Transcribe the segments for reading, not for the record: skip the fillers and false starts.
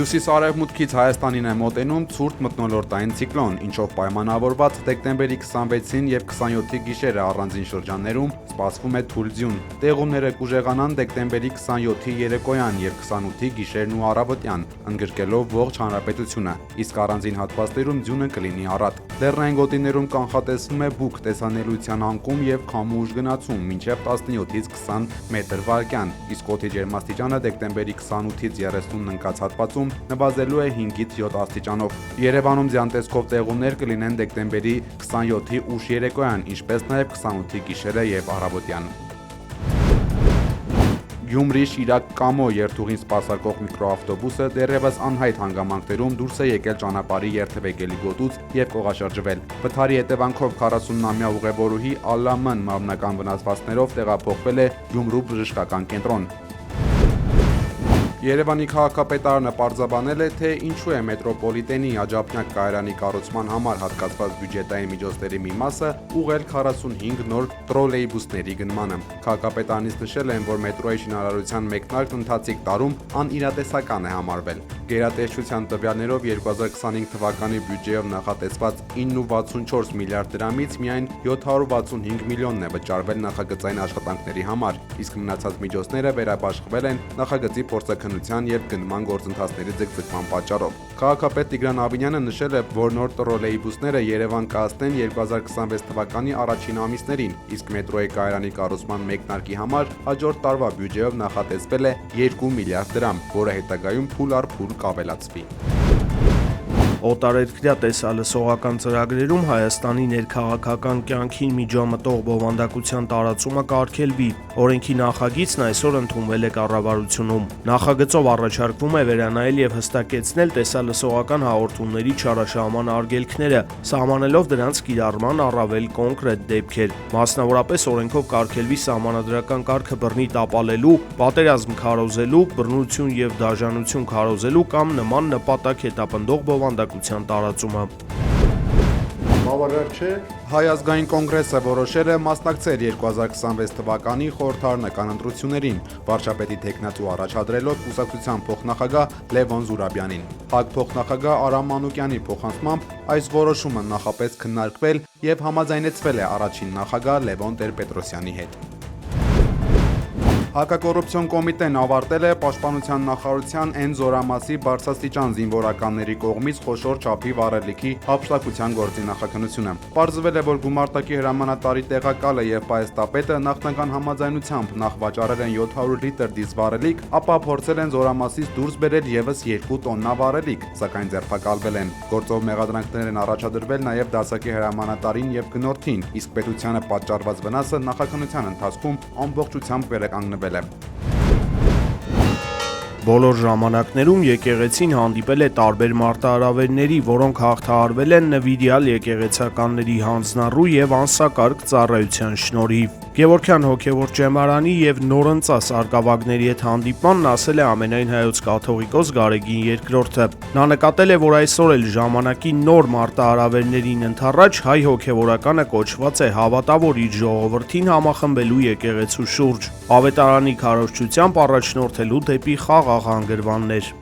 Հյուսիս-արևմուտքից Հայաստանին է մոտենում ցուրտ մթնոլորտային ցիկլոն, ինչով պայմանավորված դեկտեմբերի 26-ին եւ 27-ի գիշերը առանձին շրջաններում սպասվում է թույլ ձյուն։ Տեղումները կուժեղանան դեկտեմբերի 27-ի երեկոյան եւ 28-ի գիշերն ու առավոտյան, ընդգրկելով ողջ հանրապետությունը, իսկ առանձին հատվածներում ձյունը կլինի առատ։ Լեռնային գոտիներում կանխատեսվում է բուք տեսանելիության անկում եւ քամու ուժ գնացում մինչեւ 17-ից 20 մետր/վայրկյան, իսկ օդի ջերմաստիճանը դեկտեմբերի 28-ից 30-ն ընկած հատվածում նվազելու է 5-ից 7 աստիճանով։ Երևանում ձյան տեսքով տեղումներ կլինեն դեկտեմբերի 27-ի ուշ երեկոյան, ինչպես նաև 28-ի գիշերը եւ առավոտյան։ Գյումրի-Շիրակ Կամո երթուղին սպասարկող միկրոավտոբուսը դեռևս անհայտ հանգամանքներում դուրս է եկել ճանապարհի երթևեկելի գոտուց եւ կողաշրջվել։ Վթարի հետևանքով 40-ամյա ուղևորուհի Ալլա Մ-ն մարմնական վնասվածքներով տեղափոխվել է Գյումրու բժշկական կենտրոն։ Երևանի քաղաքապետարանը պարզաբանել է, թե ինչու է մետրոպոլիտենի աջափնյակ կայարանի կառուցման համար հատկացված բյուջետային միջոցների մի մասը ուղղել 45 նոր տրոլեյբուսների գնմանը։ Քաղաքապետարանից նշել են, որ մետրոյի շինարարության մեկնարկն ընթացիկ տարում անիրատեսական է համարվել։ Գերատեսչության տվյալներով 2025 թվականի բյուջեով նախատեսված 9.64 միլիարդ դրամից միայն 765 միլիոնն է վճարվել նախագծային աշխատանքների համար, իսկ մնացած միջոցները վերաբաշխվել են նախագծի փորձաքննության եւ գնման գործընթացների ձգձգման պատճառով։ Քաղաքապետ Տիգրան Ավինյանը նշել է, որ նոր տրոլեյբուսները Երևան կհասնեն 2026 թվականի առաջին ամիսներին, իսկ մետրոյի կայարանի կառուցման մեկնարկի համար հաջորդ տարվա բյուջեով նախատեսվել է 2 միլիարդ դրամ, որը հետագայում փուլ առ փուլ կավելացվի։ Օտարերկրյա տեսալսողական ծրագրերում Հայաստանի ներքաղաքական կյանքին միջամտող բովանդակության տարածումը կարգելվի։ Օրենքի նախագիծն այսօր ընդունվել է կառավարությունում։ Նախագծով առաջարկվում է վերանայել եւ հստակեցնել տեսալսողական հաղորդումների չարաշահման արգելքները, սահմանելով դրանց կիրառման առավել կոնկրետ դեպքեր։ Մասնավորապես օրենքով կարգելվի սահմանադրական կարգը բռնի տապալելու, պատերազմ քարոզելու, բռնություն եւ դաժանություն քարոզելու կամ նման նպատակ հետապնդող բովանդակության տարածումը։ Բավարար չէ։ Հայ ազգային կոնգրեսը որոշել է մասնակցել 2026 թվականի խորհրդարանական ընտրություններին, վարչապետի թեկնածու առաջադրելով կուսակցության փոխնախագահ Լևոն Զուրաբյանին։ ՀԱԿ փոխնախագահ Արամ Մանուկյանի փոխանցմամբ այս որոշումը նախապես քննարկվել եւ համաձայնեցվել է առաջին նախագահ Լևոն Տեր-Պետրոսյանի հետ։ Հակակոռուպցիոն կոմիտեն ավարտել է Պաշտպանության նախարարության N զորամասի բարձրաստիճան զինվորականների կողմից խոշոր չափի վառելիքի հափշտակության գործի նախաքննությունը։ Պարզվել է, որ գումարտակի հրամանատարի տեղակալը եւ պահեստապետը նախնական համաձայնությամբ նախ վաճառել են 700 լիտր դիզվառելիք, ապա փորձել են զորամասից դուրս բերել եւս 2 տոննա վառելիք, սակայն ձերբակալվել են։ Գործով մեղադրանքներ են առաջադրվել նաեւ դասակի հրամանատարին եւ գնորդին, իսկ պետությանը պատճառված վնասը նախաքննության ընթացքում ամբողջությամբ վերականգնվել է։ Բոլոր ժամանակներում եկեղեցին հանդիպել է տարբեր մարտահրավերների, որոնք հաղթահարվել են նվիրյալ եկեղեցականների հանձնառու եւ անսակարգ ծառայության շնորհիվ։ Գևորգյան հոգևոր ճեմարանի եւ նորընծաս արգավագների հետ հանդիպմանն ասել է ամենայն հայոց կաթողիկոս Գարեգին II-ը։ Նա նկատել է, որ այսօր էլ ժամանակի նոր մարտահրավերներին ընդառաջ հայ հոգևորականը կոչված է հավատավոր իր ժողովրդին համախմբելու եկեղեցու շուրջ, ավետարանի քարոզչությամբ առաջնորդելու դեպի խաղաղ հանգրվաններ։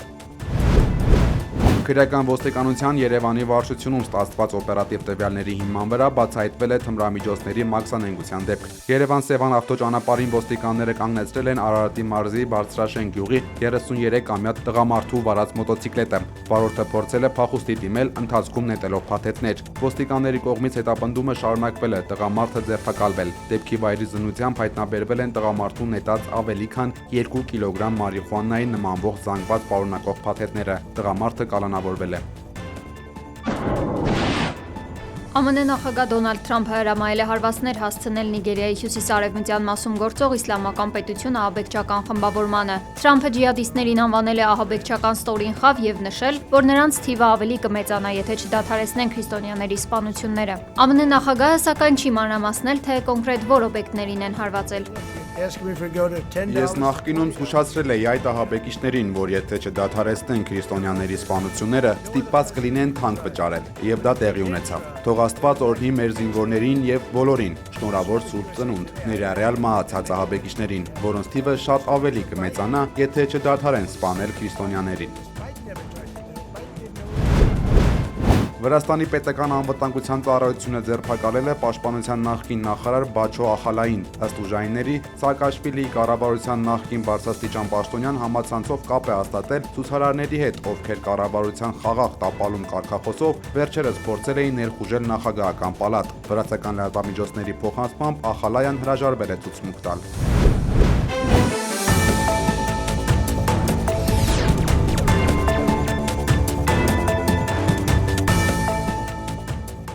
Քրեական ոստիկանության Երևանի վարչությունում ստացված օպերատիվ տվյալների հիման վրա բացահայտվել է թմրամիջոցների մաքսանենգության դեպք։ Երևան-Սևան ավտոճանապարհին ոստիկանները կանգնեցրել են Արարատի մարզի Բարձրաշեն գյուղի 33-ամյա տղամարդու վարած մոտոցիկլետը։ Վարորդը փորձել է փախուստի դիմել, ընթացքում նետելով փաթեթներ։ Ոստիկանների կողմից հետապնդումը շարունակվել է, տղամարդը ձերբակալվել։ Դեպքի վայրի զննությամբ հայտնաբերվել են տղամարդու նետած ավելի քան 2 կիլոգրամ մարիխուանայի նմանվող զանգված պարունակող փաթեթները։ Տղամարդը կալանավորվել է։ ԱՄՆ նախագահ Դոնալդ Թրամփը հրամայել է հարվածներ հասցնել Նիգերիայի հյուսիս-արևմտյան մասում գործող իսլամական պետություն ահաբեկչական խմբավորմանը։ Թրամփը ջիհադիստներին անվանել է ահաբեկչական ստորին խավ եւ նշել, որ նրանց թիվը ավելի կմեծանա, եթե չդադարեցնեն քրիստոնյաների սպանությունները։ ԱՄՆ նախագահը սակայն չի մանրամասնել, թե կոնկրետ որ օբյեկտներին են հարվածել։ Ես նախկինում զգուշացրել էի այդ ահաբեկիչներին, որ եթե չդադարեցնեն քրիստոնյաների սպանությունները, ստիպված կլինեն թանկ վճարել, եւ դա տեղի ունեցավ։ Թող Աստված օրհնի մեր զինվորներին եւ բոլորին, շնորհավոր Սուրբ Ծնունդ, ներառյալ մահացած ահաբեկիչներին, որոնց թիվը շատ ավելի կմեծանա, եթե չդադարեն սպանել քրիստոնյաներին։ Վրաստանի պետական անվտանգության ծառայությունը ձերբակալել է պաշտպանության նախկին նախարար Բաչո Ախալային։ Ըստ ուժայինների, Սաակաշվիլիի կառավարության նախկին բարձրաստիճան պաշտոնյան համացանցով կապ է հաստատել ցուցարարների հետ, ովքեր կառավարության խաղաղ տապալում կարգախոսով վերջերս փորձել էին ներխուժել նախագահական պալատ։ Վրացական լրատվամիջոցների փոխանցմամբ Ախալայան հրաժարվել է ցուցմունք տալ։